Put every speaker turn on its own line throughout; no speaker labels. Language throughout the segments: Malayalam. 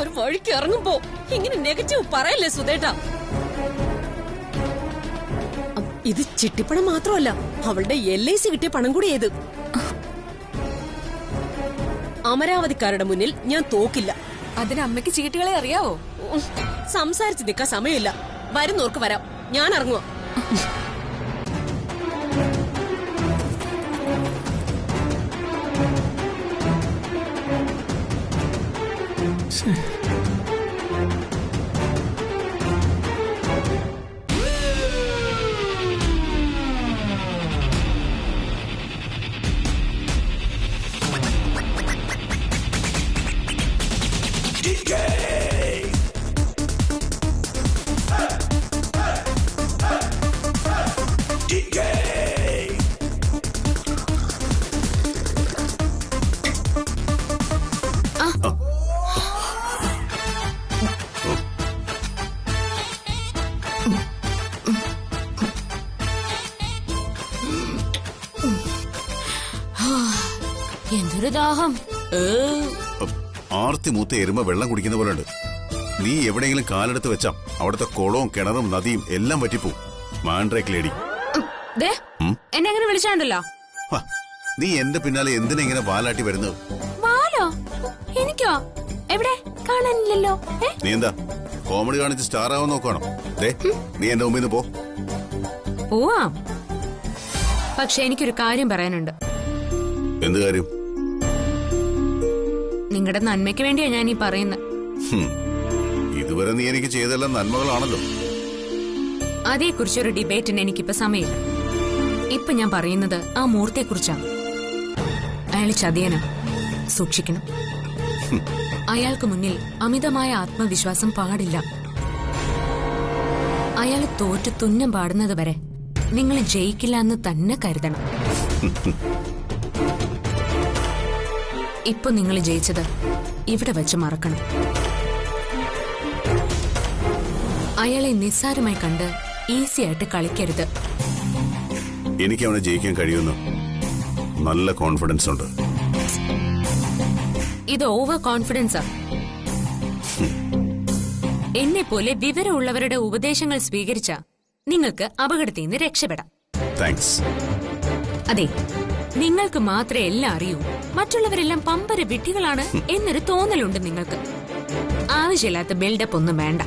ഒരു വഴിക്ക് ഇറങ്ങുമ്പോ ഇങ്ങനെ നെഗറ്റീവ് പറയല്ലേ സുധേട്ടാ. ഇത് ചിട്ടിപ്പണം മാത്രമല്ല, അവളുടെ LIC കിട്ടിയ പണം കൂടി ഏത്. അമരാവതിക്കാരുടെ മുന്നിൽ ഞാൻ തോക്കില്ല.
അതിന് അമ്മയ്ക്ക് ചീട്ടുകളെ അറിയാവോ?
സംസാരിച്ച് നിൽക്കാൻ സമയമില്ല. വരുന്നോർക്ക് വരാം, ഞാൻ ഇറങ്ങുക.
എന്തൊരു ദാഹം.
ആർത്തി മൂത്ത എരുമ വെള്ളം കുടിക്കുന്ന പോലെ ഉണ്ട്. നീ എവിടെയെങ്കിലും കാലെടുത്ത് വെച്ചാ അവിടുത്തെ കുളവും കിണറും നദിയും എല്ലാം പറ്റിപ്പോവും. മാൻഡ്രേക്ക് ലേഡി,
എന്നെ എങ്ങനെ വിളിച്ചാണ്ടല്ലോ.
നീ എന്റെ പിന്നാലെ എന്തിനാ ഇങ്ങനെ വാലാട്ടി വരുന്നത്?
വാലോ? എനിക്കോ? എവിടെ? കാണാനില്ലല്ലോ.
നീ എന്താ കോമഡി കാണിച്ച് സ്റ്റാർ ആവാൻ നോക്കുകയാണോ? നീ എന്റെ മുമ്പിൽ നിന്ന് പോ.
പോവാം, പക്ഷെ എനിക്കൊരു കാര്യം പറയാനുണ്ട്.
എന്ത് കാര്യം?
നിങ്ങളുടെ നന്മയ്ക്ക് വേണ്ടിയാ ഞാൻ ഈ പറയുന്നത്.
ഇതുവരെ നീ എനിക്ക് ചെയ്തെല്ലാം നന്മകളാണല്ലോ.
അതേക്കുറിച്ചൊരു ഡിബേറ്റിന് എനിക്കിപ്പോ സമയമില്ല. ഇപ്പൊ ഞാൻ പറയുന്നത് ആ മൂർത്തിയെ കുറിച്ചാണ്. അയാൾ ചതിയനാ, സൂക്ഷിക്കണം. അയാൾക്ക് മുന്നിൽ അമിതമായ ആത്മവിശ്വാസം പാടില്ല. അയാൾ തോറ്റു തുന്നം പാടുന്നത് വരെ നിങ്ങൾ ജയിക്കില്ല എന്ന് തന്നെ കരുതണം. ഇപ്പൊ നിങ്ങൾ ജയിച്ചത് ഇവിടെ വെച്ച് മറക്കണം. അയാളെ നിസ്സാരമായി കണ്ട് ഈസി ആയിട്ട് കളിക്കരുത്.
എനിക്ക് അവനെ ജയിക്കാൻ കഴിയുമെന്ന് നല്ല കോൺഫിഡൻസ് ഉണ്ട്.
ഇത് ഓവർ കോൺഫിഡൻസാ. എന്നെ പോലെ വിവരമുള്ളവരുടെ ഉപദേശങ്ങൾ സ്വീകരിച്ച നിങ്ങൾക്ക് അപകടത്തിൽ നിന്ന് രക്ഷപ്പെടാം.
താങ്ക്സ്.
അതെ, നിങ്ങൾക്ക് മാത്രമേ എല്ലാം അറിയൂ, മറ്റുള്ളവരെല്ലാം പമ്പര വിഡ്ഢികളാണ് എന്നൊരു തോന്നലുണ്ട് നിങ്ങൾക്ക്. ആവശ്യമില്ലാത്ത ബിൽഡപ്പ് ഒന്നും വേണ്ട.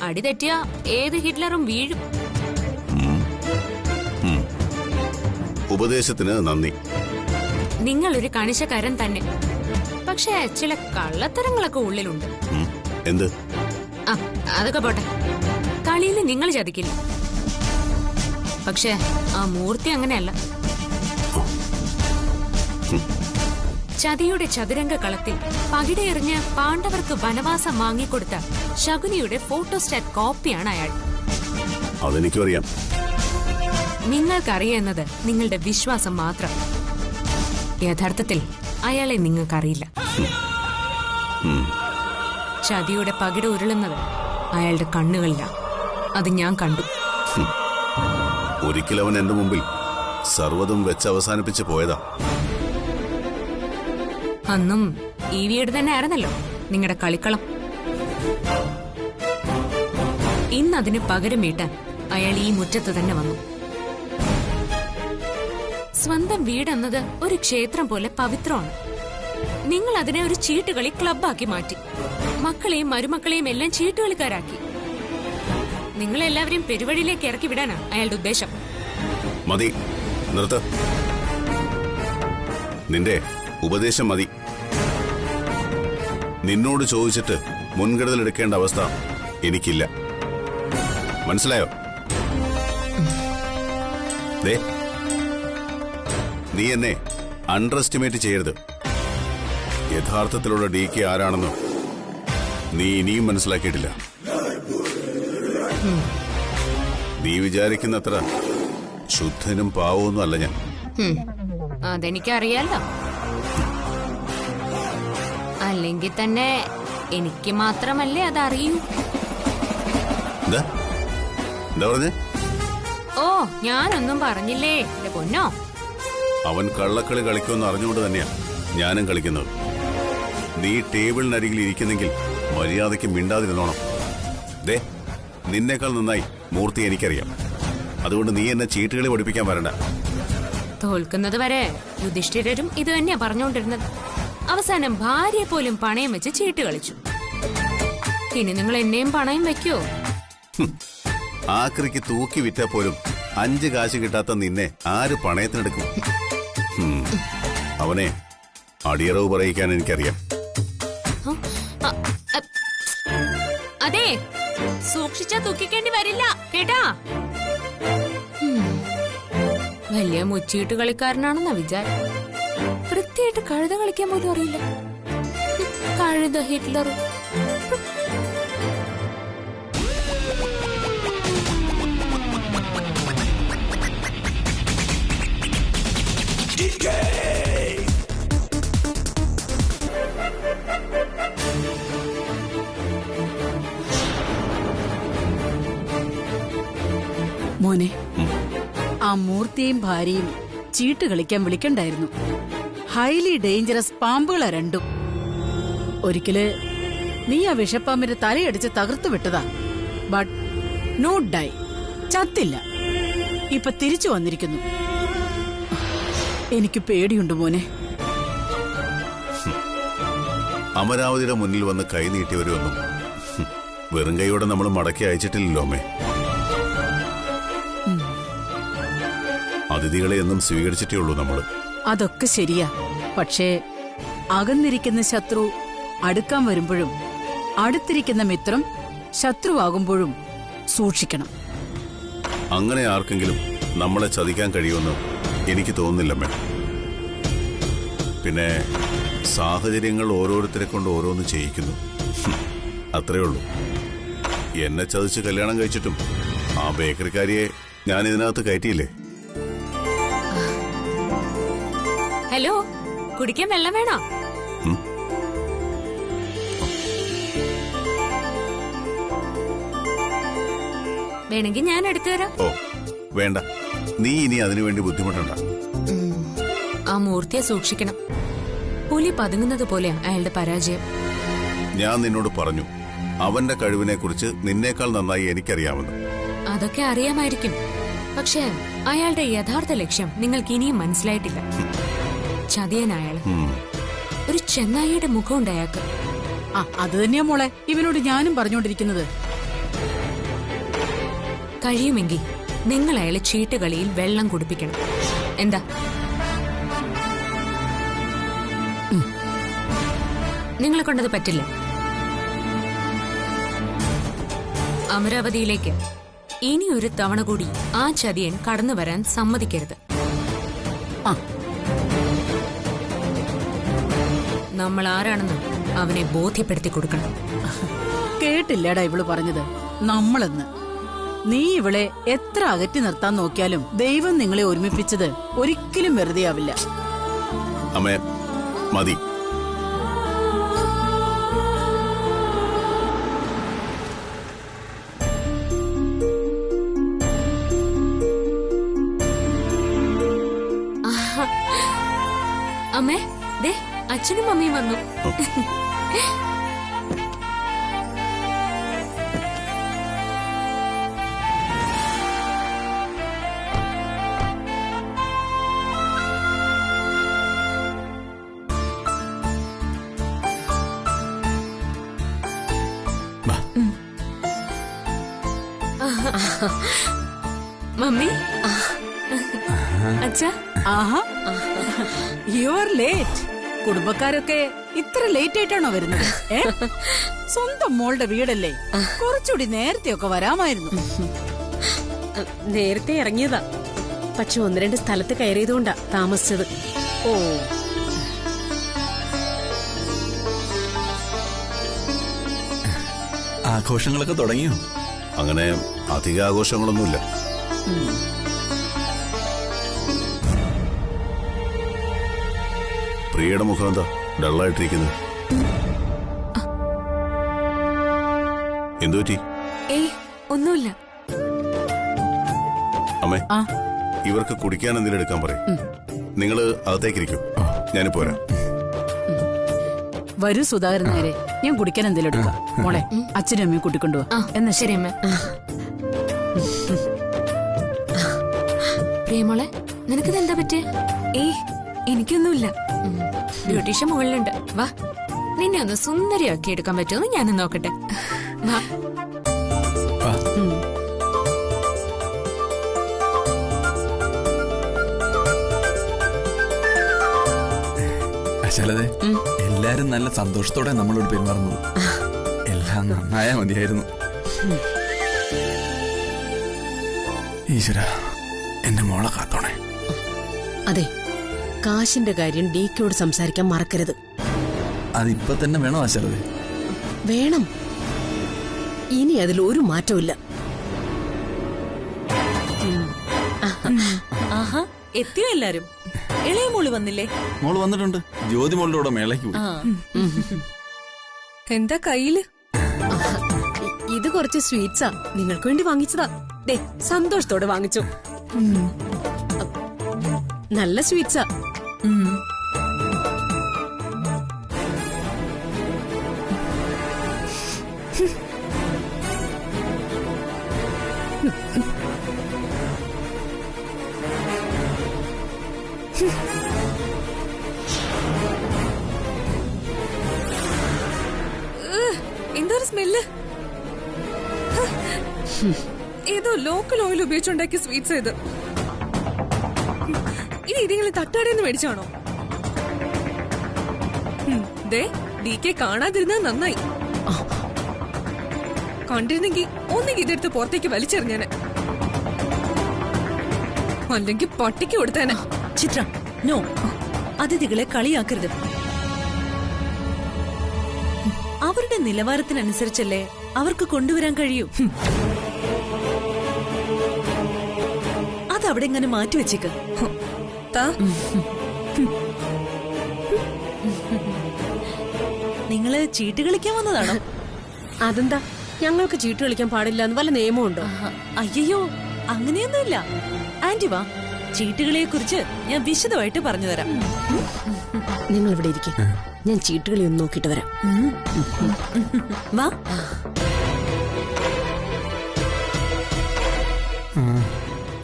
അടിതെറ്റിയ ഏത് ഹിറ്റ്ലറും വീഴും.
ഉപദേശത്തിന് നന്ദി.
നിങ്ങളൊരു കണിശക്കാരൻ തന്നെ, പക്ഷേ ചില കള്ളത്തരങ്ങളൊക്കെ ഉള്ളിലുണ്ട്.
എന്ത്?
അതൊക്കെ പോട്ടെ. കളിയിൽ നിങ്ങൾ ചതിക്കില്ല, പക്ഷേ ആ മൂർത്തി അങ്ങനെയല്ല. ചതിയുടെ ചതുരംഗ കളത്തിൽ പകിടയെറിഞ്ഞ് പാണ്ഡവർക്ക് വനവാസം വാങ്ങിക്കൊടുത്ത ശകുനിയുടെ ഫോട്ടോസ്റ്റാറ്റ് കോപ്പിയാണ് അയാൾ.
അതെനിക്കും അറിയാം.
നിങ്ങൾക്കറിയുന്നത് നിങ്ങളുടെ വിശ്വാസം മാത്രം. യഥാർത്ഥത്തിൽ അയാളെ നിങ്ങൾക്കറിയില്ല. ചതിയുടെ പകിട ഉരുളുന്നത് അയാളുടെ കണ്ണുകളിലാണ്. അത് ഞാൻ കണ്ടു.
ഒരിക്കൽ അവൻ എന്റെ മുമ്പിൽ സർവ്വതും വെച്ച് അവസാനിപ്പിച്ച് പോയതാ.
അന്നും ഈ വീട് തന്നെ ആയിരുന്നല്ലോ നിങ്ങളുടെ കളിക്കളം. ഇന്നതിന് പകരം വീട്ടാൻ അയാൾ ഈ മുറ്റത്ത് തന്നെ വന്നു. സ്വന്തം വീടെന്നത് ഒരു ക്ഷേത്രം പോലെ പവിത്രമാണ്. നിങ്ങൾ അതിനെ ഒരു ചീട്ടുകളി ക്ലബാക്കി മാറ്റി. മക്കളെയും മരുമക്കളെയും എല്ലാം ചീട്ടുകളിക്കാരാക്കി. നിങ്ങളെല്ലാവരെയും പെരുവഴിയിലേക്ക് ഇറക്കി വിടാനാ അയാളുടെ ഉദ്ദേശം.
മതി, നിർത്ത്. നിന്റെ ഉപദേശം മതി. നിന്നോട് ചോദിച്ചിട്ട് മുൻകരുതൽ എടുക്കേണ്ട അവസ്ഥ എനിക്കില്ല. മനസ്സിലായോ? നീ എന്നെ അണ്ടർ എസ്റ്റിമേറ്റ് ചെയ്യരുത്. യഥാർത്ഥത്തിലുള്ള DK ആരാണെന്ന് നീ ഇനിയും മനസ്സിലാക്കിയിട്ടില്ല. നീ വിചാരിക്കുന്നത്ര ശുദ്ധനും പാവമൊന്നും അല്ല ഞാൻ.
അതെനിക്കറിയാലോ. അല്ലെങ്കിൽ തന്നെ എനിക്ക് മാത്രമല്ലേ അതറിയൂ.
എന്താ പറഞ്ഞേ?
ഓ, ഞാനൊന്നും പറഞ്ഞില്ലേ എന്റെ പൊന്നോ.
അവൻ കള്ളക്കളി കളിക്കുമെന്ന് അറിഞ്ഞുകൊണ്ട് തന്നെയാ ഞാനും കളിക്കുന്നത്. നീ ടേബിളിനരികിൽ ഇരിക്കുന്നെങ്കിൽ മര്യാദയ്ക്ക് മിണ്ടാതിരുന്നോണം. ദേ, നിന്നേക്കാൾ നന്നായി മൂർത്തി എനിക്കറിയാം. അതുകൊണ്ട് നീ എന്നെ ചീട്ടുകളി പഠിപ്പിക്കാൻ വരണ്ട.
തോൽക്കുന്നത് വരെ യുധിഷ്ഠിരരും ഇത് തന്നെയാ പറഞ്ഞുകൊണ്ടിരുന്നത്. അവസാനം ഭാര്യയെ പോലും പണയം വെച്ച് ചീട്ട് കളിച്ചു. ഇനി നിങ്ങൾ എന്നെയും പണയം വെക്കോ?
ആക്രിക്ക് തൂക്കി വിറ്റാ പോലും 5 കാശ് കിട്ടാത്ത നിന്നെ ആര് പണയത്തിനെടുക്കും? അവനെ അടിയറവ് പറയിക്കാൻ എനിക്കറിയാം.
അതെ, സൂക്ഷിച്ചാ തൂക്കിക്കേണ്ടി വരില്ല കേട്ടാ. വലിയ മുച്ചീട്ട് കളിക്കാരനാണെന്നാ വിചാരം. വൃത്തിയായിട്ട് കഴുത കളിക്കാൻ പോലും അറിയില്ല. കഴുത ഹിറ്റ്ലർ.
മോനെ, ആ മൂർത്തിയും ഭാര്യയും ചീട്ട് കളിക്കാൻ വിളിക്കണ്ടായിരുന്നു. ഹൈലി ഡേഞ്ചറസ് പാമ്പുകളാ രണ്ടും. ഒരിക്കല് നീ ആ വിഷപ്പാമ്പിന്റെ തലയടിച്ച് തകർത്തു വിട്ടതാ. ബട്ട് നോട്ട് ഡൈ, ചത്തില്ല. ഇപ്പൊ തിരിച്ചു വന്നിരിക്കുന്നു. എനിക്ക് പേടിയുണ്ട് മോനെ.
അമരാവതിയുടെ മുന്നിൽ വന്ന് കൈ നീട്ടിയവരൊന്നും വെറും കൈയോടെ നമ്മൾ മടക്കി അയച്ചിട്ടില്ലല്ലോ അമ്മേ. അതിഥികളെ എന്നും സ്വീകരിച്ചിട്ടേ ഉള്ളൂ നമ്മള്.
അതൊക്കെ ശരിയാ. പക്ഷേ അകന്നിരിക്കുന്ന ശത്രു അടുക്കാൻ വരുമ്പോഴും അടുത്തിരിക്കുന്ന മിത്രം ശത്രുവാകുമ്പോഴും സൂക്ഷിക്കണം.
അങ്ങനെ ആർക്കെങ്കിലും നമ്മളെ ചതിക്കാൻ കഴിയുമെന്ന് എനിക്ക് തോന്നുന്നില്ലമ്മേ. പിന്നെ സാഹചര്യങ്ങൾ ഓരോരുത്തരെ കൊണ്ട് ഓരോന്ന് ചെയ്യിക്കുന്നു, അത്രേ ഉള്ളൂ. എന്നെ ചതിച്ച് കല്യാണം കഴിച്ചിട്ടും ആ ബേക്കറിക്കാരിയെ ഞാൻ ഇതിനകത്ത് കയറ്റിയില്ലേ.
ഹലോ, കുടിക്കാൻ വെള്ളം വേണോ? വേണമെങ്കിൽ ഞാൻ എടുത്തു തരാം.
ഓ വേണ്ട, നീ ഇനി അതിനുവേണ്ടി ബുദ്ധിമുട്ടണ്ട.
ആ മൂർത്തിയെ സൂക്ഷിക്കണം. പുലി പതുങ്ങുന്നത് പോലെയാ അയാളുടെ പരാജയം.
ഞാൻ നിന്നോട് പറഞ്ഞു, അവന്റെ കഴിവിനെ കുറിച്ച് നിന്നേക്കാൾ നന്നായി എനിക്കറിയാമെന്ന്.
അതൊക്കെ അറിയാമായിരിക്കും. പക്ഷേ അയാളുടെ യഥാർത്ഥ ലക്ഷ്യം നിങ്ങൾക്ക് ഇനിയും മനസ്സിലായിട്ടില്ല. ചതിയനയാള്. ഒരു ചെന്നായിയുടെ മുഖമുണ്ട് അയാൾക്ക്.
അത് തന്നെയാ മോളെ ഇവനോട് ഞാനും പറഞ്ഞുകൊണ്ടിരിക്കുന്നത്.
കഴിയുമെങ്കിൽ നിങ്ങൾ അയാളെ ചീട്ടുകളിയിൽ വെള്ളം കുടിപ്പിക്കണം. എന്താ? നിങ്ങളെ കൊണ്ടത് പറ്റില്ല. അമരാവതിയിലേക്ക് ഇനി ഒരു തവണ കൂടി ആ ചതിയൻ കടന്നു വരാൻ സമ്മതിക്കരുത്. നമ്മൾ ആരാണെന്ന് അവനെ ബോധ്യപ്പെടുത്തി കൊടുക്കണം.
കേട്ടില്ലേടാ ഇവള് പറഞ്ഞത് നമ്മളെന്ന്. നീ ഇവളെ എത്ര അകറ്റി നിർത്താൻ നോക്കിയാലും ദൈവം നിങ്ങളെ ഒരുമിപ്പിച്ചത് ഒരിക്കലും വെറുതെയാവില്ല.
അമ്മേ മതി.
അമ്മേ, ദേ അച്ഛനും അമ്മയും വന്നു. മമ്മി, അച്ഛാ.
ആഹാ, യു ആർ ലേറ്റ്. കുടുംബക്കാരൊക്കെ ഇത്ര ലേറ്റ് ആയിട്ടാണോ വരുന്നത്? സ്വന്തം മോളുടെ വീടല്ലേ, കുറച്ചുകൂടി നേരത്തെയൊക്കെ വരാമായിരുന്നു.
നേരത്തെ ഇറങ്ങിയതാ, പക്ഷെ 1-2 സ്ഥലത്ത് കയറിയതുകൊണ്ടാ താമസിച്ചത്.
ഓ,
ആഘോഷങ്ങളൊക്കെ തുടങ്ങിയോ?
അങ്ങനെ അധിക ആഘോഷങ്ങളൊന്നുമില്ല. പ്രിയയുടെ മുഖം എന്താ ഡള്ളായിട്ടിരിക്കുന്നത്? എന്തുപറ്റി?
ഏയ് ഒന്നുമില്ല.
അമ്മേ, ഇവർക്ക് കുടിക്കാൻ എന്തെങ്കിലും എടുക്കാൻ പറയും. നിങ്ങള് അകത്തേക്കിരിക്കും, ഞാനിപ്പോ വരാം.
വരൂ സുധാകരൻ നേരെ, ഞാൻ കുടിക്കാൻ എന്തെങ്കിലും എടുക്കാം. മോളെ അച്ഛനും അമ്മയും കൂട്ടിക്കൊണ്ടുപോവാ. എന്നാ
ശരി അമ്മ. പ്രിയമോളെ, നിനക്കിത് എന്താ പറ്റേ?
എനിക്കൊന്നുമില്ല.
ബ്യൂട്ടീഷ്യൻ മുകളിലുണ്ട്, വാ. നിന്നെ ഒന്ന് സുന്ദരിയാക്കി എടുക്കാൻ പറ്റുമെന്ന് ഞാനും നോക്കട്ടെ. വാ.
ശാലതേ, എല്ലാരും നല്ല സന്തോഷത്തോടെ നമ്മളോട് പെരുമാറുന്നത്. എല്ലാം നന്നായാ മതിയായിരുന്നു. ഈശ്വര, എന്റെ മോളെ കാത്തോണേ.
അതെ, കാശിന്റെ കാര്യം ഡിക്കോട് സംസാരിക്കാൻ മറക്കരുത്.
അതിപ്പോ തന്നെ വേണോ ശാലതേ?
വേണം. ഇനി അതിൽ ഒരു മാറ്റമില്ല.
ആഹാ, എത്തിയോ എല്ലാരും? ഇളയ മോള് വന്നില്ലേ?
മോള് വന്നിട്ടുണ്ട്. ജ്യോതി മോളുടെ കൂടെ മേളയ്ക്ക് പോയി.
എന്താ കയ്യില്?
ഇത് കുറച്ച് സ്വീറ്റ്സാ, നിങ്ങൾക്ക് വേണ്ടി വാങ്ങിച്ചതാ. ദേ, സന്തോഷത്തോടെ വാങ്ങിച്ചു. നല്ല സ്വീറ്റ്സാ.
എന്തൊരു സ്മെല്ല്! ഏതോ ലോക്കൽ ഓയിൽ ഉപയോഗിച്ചുണ്ടാക്കിയ സ്വീറ്റ്സ് ഇത്. ഇനി ഇതിങ്ങള് തട്ടുകടയിൽ നിന്ന് മേടിച്ചാണോ? DK കാണാതിരുന്നത് നന്നായി. കണ്ടിരുന്നെങ്കിൽ ഒന്നെങ്കിൽ ഇതെടുത്ത് പുറത്തേക്ക് വലിച്ചെറിഞ്ഞേനെ, അല്ലെങ്കിൽ പട്ടിക്ക് കൊടുത്തേനെ.
ചിത്ര, നോ, അതിഥികളെ കളിയാക്കരുത്. അവരുടെ നിലവാരത്തിനനുസരിച്ചല്ലേ അവർക്ക് കൊണ്ടുവരാൻ കഴിയൂ. അതവിടെ ഇങ്ങനെ മാറ്റിവെച്ചേക്ക്. നിങ്ങള് ചീട്ട് കളിക്കാൻ വന്നതാണോ?
അതെന്താ, ഞങ്ങൾക്ക് ചീട്ട് കളിക്കാൻ പാടില്ല എന്ന് വല്ല നിയമമുണ്ടോ?
അയ്യോ, അങ്ങനെയൊന്നുമില്ല. ആന്റി വാ, ചീട്ടുകളെ കുറിച്ച് ഞാൻ വിശദമായിട്ട് പറഞ്ഞു തരാം.
നിങ്ങൾ ഇവിടെ ഇരിക്കും, ഞാൻ ചീട്ടുകളി ഒന്ന് നോക്കിട്ട് വരാം.
വാ.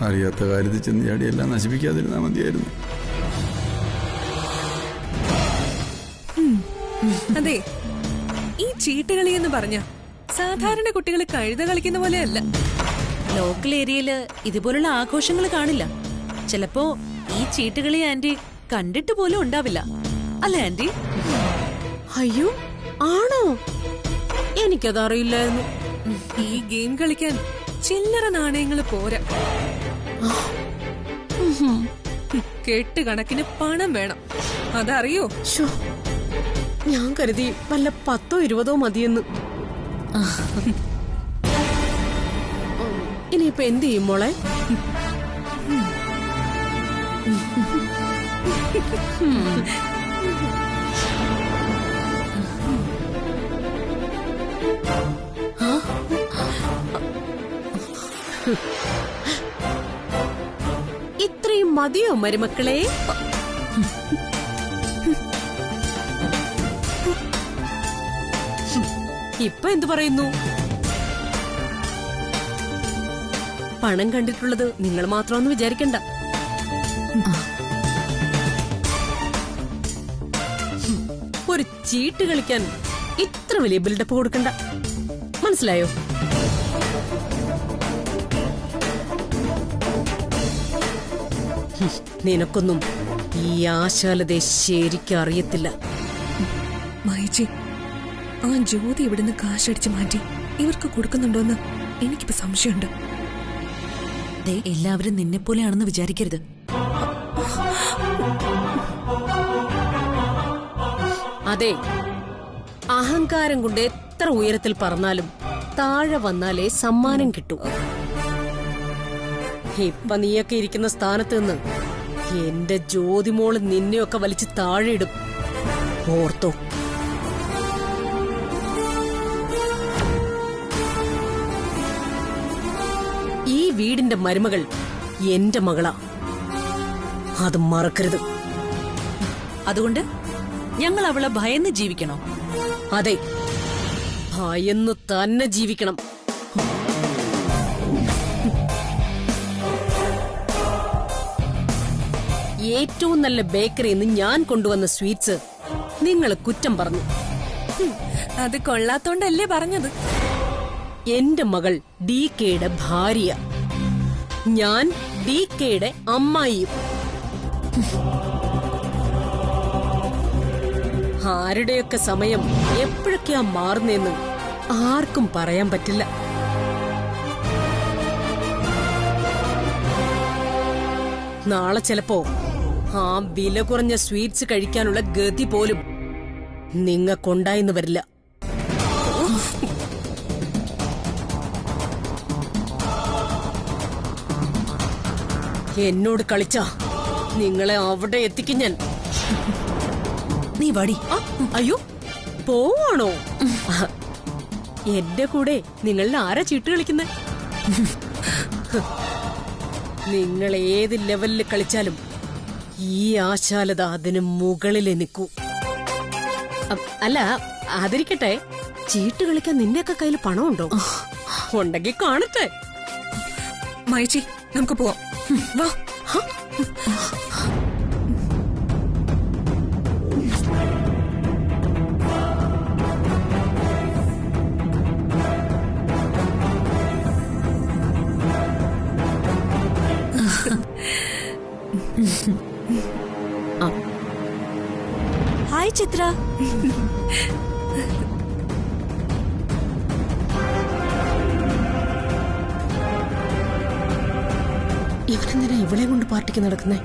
അറിയാത്ത കാര്യത്തിൽ ചെന്ന് ചാടിയെല്ലാം നശിപ്പിക്കാതിരുന്നാ മതിയായിരുന്നു.
അതെ, ഈ ചീട്ടുകളി എന്ന് പറഞ്ഞ സാധാരണ കുട്ടികൾ കഴുത കളിക്കുന്ന പോലെയല്ല.
ലോക്കൽ ഏരിയയില് ഇതുപോലുള്ള ആഘോഷങ്ങൾ കാണില്ല. ചിലപ്പോ ഈ ചീട്ടുകളി ആന്റി കണ്ടിട്ട് പോലും ഉണ്ടാവില്ല, അല്ലേ ആന്റി?
അയ്യോ, ആണോ? എനിക്കതറിയില്ലായിരുന്നു.
ഈ ഗെയിം കളിക്കാൻ ചില്ലറ നാണയങ്ങൾ പോരാ, കെട്ടുകണക്കിന് പണം വേണം. അതറിയോ?
ഞാൻ കരുതി വല്ല 10 or 20 മതിയെന്ന്. ഇനിയിപ്പൊ എന്ത് ചെയ്യും മോളെ? ഇത്രയും മതിയോ മരുമക്കളെ? ഇപ്പൊ എന്തു പറയുന്നു? പണം കണ്ടിട്ടുള്ളത് നിങ്ങൾ മാത്രമെന്ന് വിചാരിക്കണ്ട. ഒരു ചീട്ട് കളിക്കാൻ ഇത്ര വലിയ ബിൽഡപ്പ് കൊടുക്കണ്ട, മനസ്സിലായോ? നിനക്കൊന്നും ഈ ആശാലതയെ ശരിക്കും അറിയത്തില്ല.
മൈജി, ആ ജ്യോതി ഇവിടുന്ന് കാശടിച്ച് മാറ്റി ഇവർക്ക് കൊടുക്കുന്നുണ്ടോന്ന് എനിക്കിപ്പോ സംശയമുണ്ട്.
എല്ലാവരും നിന്നെ പോലെയാണെന്ന് വിചാരിക്കരുത്.
അതെ, അഹങ്കാരം കൊണ്ട് എത്ര ഉയരത്തിൽ പറന്നാലും താഴെ വന്നാലേ സമ്മാനം കിട്ടൂ. ഇപ്പൊ നീയൊക്കെ ഇരിക്കുന്ന സ്ഥാനത്ത് നിന്ന് എന്റെ ജ്യോതിമോള് നിന്നെയൊക്കെ വലിച്ച് താഴെ ഇടും, ഓർത്തോ? ഈ വീടിന്റെ മരുമകൾ എന്റെ മകളാ, അത് മറക്കരുത്.
അതുകൊണ്ട് ഞങ്ങൾ അവളെ ഭയന്ന് ജീവിക്കണോ?
അതെ, ഭയന്ന് തന്നെ ജീവിക്കണം. ഏറ്റവും നല്ല ബേക്കറിയിൽ നിന്ന് ഞാൻ കൊണ്ടുവന്ന സ്വീറ്റ്സ് നിങ്ങൾ കുറ്റം പറഞ്ഞു.
അത് കൊള്ളാത്തോണ്ടല്ലേ പറഞ്ഞത്.
എന്റെ മകൾ DKയുടെ ഭാര്യ, ഞാൻ DKയുടെ അമ്മായിയും. ആരുടെയൊക്കെ സമയം എപ്പോഴൊക്കെയാ മാറുന്നേന്ന് ആർക്കും പറയാൻ പറ്റില്ല. നാളെ ചിലപ്പോ ആ വില കുറഞ്ഞ സ്വീറ്റ്സ് കഴിക്കാനുള്ള ഗതി പോലും നിങ്ങൾക്കുണ്ടായിന്ന് വരില്ല. എന്നോട് കളിച്ചാ നിങ്ങളെ അവിടെ എത്തിക്കും ഞാൻ.
നീ വടി.
അയ്യോ, പോവാണോ? എന്റെ കൂടെ നിങ്ങളിൽ ആരാ ചീട്ട് കളിക്കുന്നത്? നിങ്ങൾ ഏത് ലെവലിൽ കളിച്ചാലും ഈ ആശാലത അതിന് മുകളിൽ നിൽക്കൂ. അല്ല, അതിരിക്കട്ടെ, ചീട്ട് കളിക്കാൻ നിന്റെയൊക്കെ കയ്യിൽ പണമുണ്ടോ? ഉണ്ടെങ്കിൽ കാണട്ടെ.
മൈച്ചി, നമുക്ക് പോവാം. വാ.
ഹായ് ചിത്ര.
ഇവനെന്തിനാ ഇവളെ കൊണ്ട് പാർട്ടിക്ക് നടക്കുന്നേ?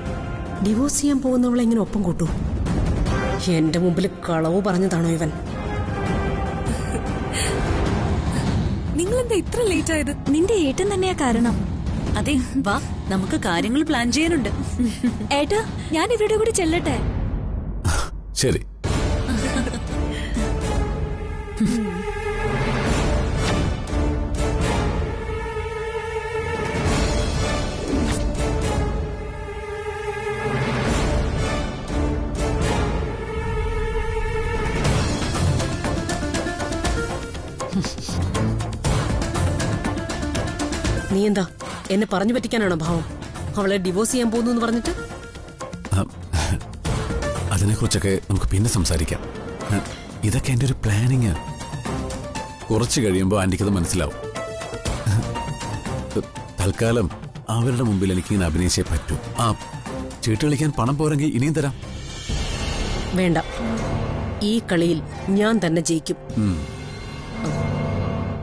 ഡിവോഴ്സ് ചെയ്യാൻ പോകുന്നവളെ ഇങ്ങനെ ഒപ്പം കൂട്ടൂ? എന്റെ മുമ്പിൽ കളവ് പറഞ്ഞതാണോ ഇവൻ?
നിങ്ങളെന്താ ഇത്ര ലേറ്റ് ആയത്?
നിന്റെ ഏട്ടൻ തന്നെയാ കാരണം. അതെ, വാ, നമുക്ക് കാര്യങ്ങൾ പ്ലാൻ ചെയ്യാനുണ്ട്. ഏട്ടാ, ഞാൻ ഇവരുടെ കൂടി ചെല്ലട്ടെ?
ശരി.
നീ എന്താ എന്നെ പറഞ്ഞു പറ്റിക്കാനാണോ ഭാവം? അവളെ ഡിവോഴ്സ് ചെയ്യാൻ പോകുന്നു എന്ന് പറഞ്ഞിട്ട്?
അതിനെക്കുറിച്ചൊക്കെ നമുക്ക് പിന്നെ സംസാരിക്കാം. ഇതൊക്കെ എൻ്റെ ഒരു പ്ലാനിങ്. കുറച്ച് കഴിയുമ്പോൾ ആന്റിക്കത് മനസ്സിലാവും. തൽക്കാലം അവരുടെ മുമ്പിൽ എനിക്കിങ്ങനെ അഭിനയിച്ചേ പറ്റൂ. ചീട്ട് കളിക്കാൻ പണം പോരെങ്കിൽ ഇനിയും തരാം.
വേണ്ട, ഈ കളിയിൽ ഞാൻ തന്നെ ജയിക്കും.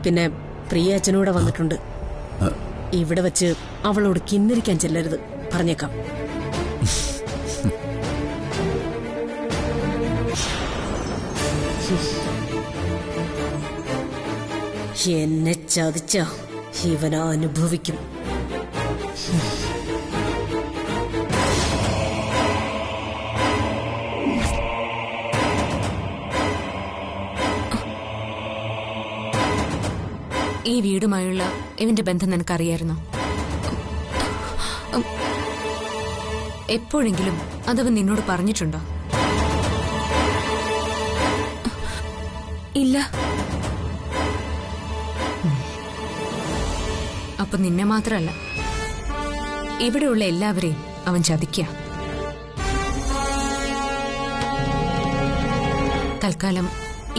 പിന്നെ പ്രിയ അച്ഛനൂടെ വന്നിട്ടുണ്ട്. ഇവിടെ വെച്ച് അവളോട് കിന്നരിക്കാൻ ചെല്ലരുത്, പറഞ്ഞേക്കാം. എന്നെ ചതിച്ച ഇവന അനുഭവിക്കും.
ഈ വീടുമായുള്ള ഇവന്റെ ബന്ധം നിനക്കറിയായിരുന്നോ? എപ്പോഴെങ്കിലും അതവൻ നിന്നോട് പറഞ്ഞിട്ടുണ്ടോ?
ഇല്ല.
അപ്പൊ നിന്നെ മാത്രമല്ല, ഇവിടെയുള്ള എല്ലാവരെയും അവൻ ചതിക്കുക. തൽക്കാലം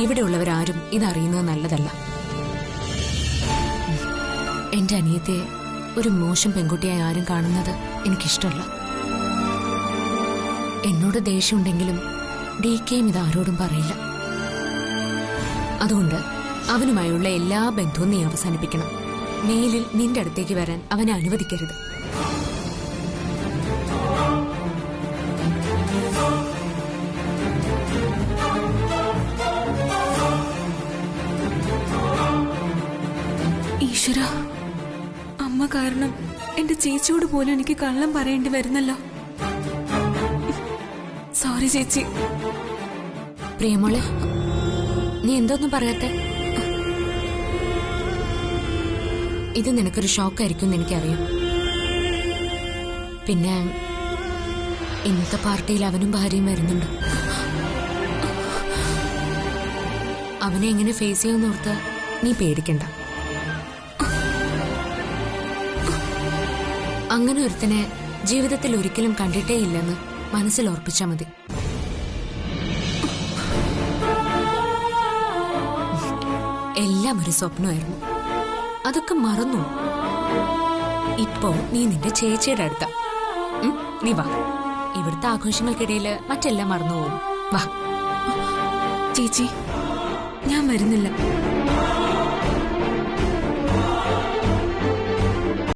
ഇവിടെയുള്ളവരാരും ഇതറിയുന്നത് നല്ലതല്ല. എന്റെ അനിയത്തെ ഒരു മോശം പെൺകുട്ടിയായി ആരും കാണുന്നത് എനിക്കിഷ്ടമല്ല. എന്നോട് ദേഷ്യമുണ്ടെങ്കിലും DKയും ഇത് ആരോടും പറയില്ല. അതുകൊണ്ട് അവനുമായുള്ള എല്ലാ ബന്ധവും നീ അവസാനിപ്പിക്കണം. മേലിൽ നിന്റെ അടുത്തേക്ക് വരാൻ അവനെ അനുവദിക്കരുത്.
ഈശ്വര, അമ്മ കാരണം എന്റെ ചേച്ചിയോട് പോലും എനിക്ക് കള്ളം പറയേണ്ടി വരുന്നല്ലോ. സോറി ചേച്ചി.
പ്രിയമോളെ, നീ എന്തൊന്നും പറയാത്തെ? ഇത് നിനക്കൊരു ഷോക്കായിരിക്കും എന്ന് എനിക്കറിയാം. പിന്നെ ഇന്നത്തെ പാർട്ടിയിൽ അവനും ഭാര്യയും വരുന്നുണ്ട്. അവനെ എങ്ങനെ ഫേസ് ചെയ്യുന്നോർത്ത് നീ പേടിക്കണ്ട. അങ്ങനെ ഒരുത്തനെ ജീവിതത്തിൽ ഒരിക്കലും കണ്ടിട്ടേ ഇല്ലെന്ന് മനസ്സിൽ ഓർപ്പിച്ചാ മതി. എല്ലാം ഒരു സ്വപ്നമായിരുന്നു, അതൊക്കെ മറന്നു. ഇപ്പോ നീ നിന്റെ ചേച്ചിയുടെ അടുത്ത. നീ വാ, ഇവിടുത്തെ ആഘോഷങ്ങൾക്കിടയിൽ മറ്റെല്ലാം മറന്നുപോകും. വാ.
ചേച്ചി, ഞാൻ വരുന്നില്ല.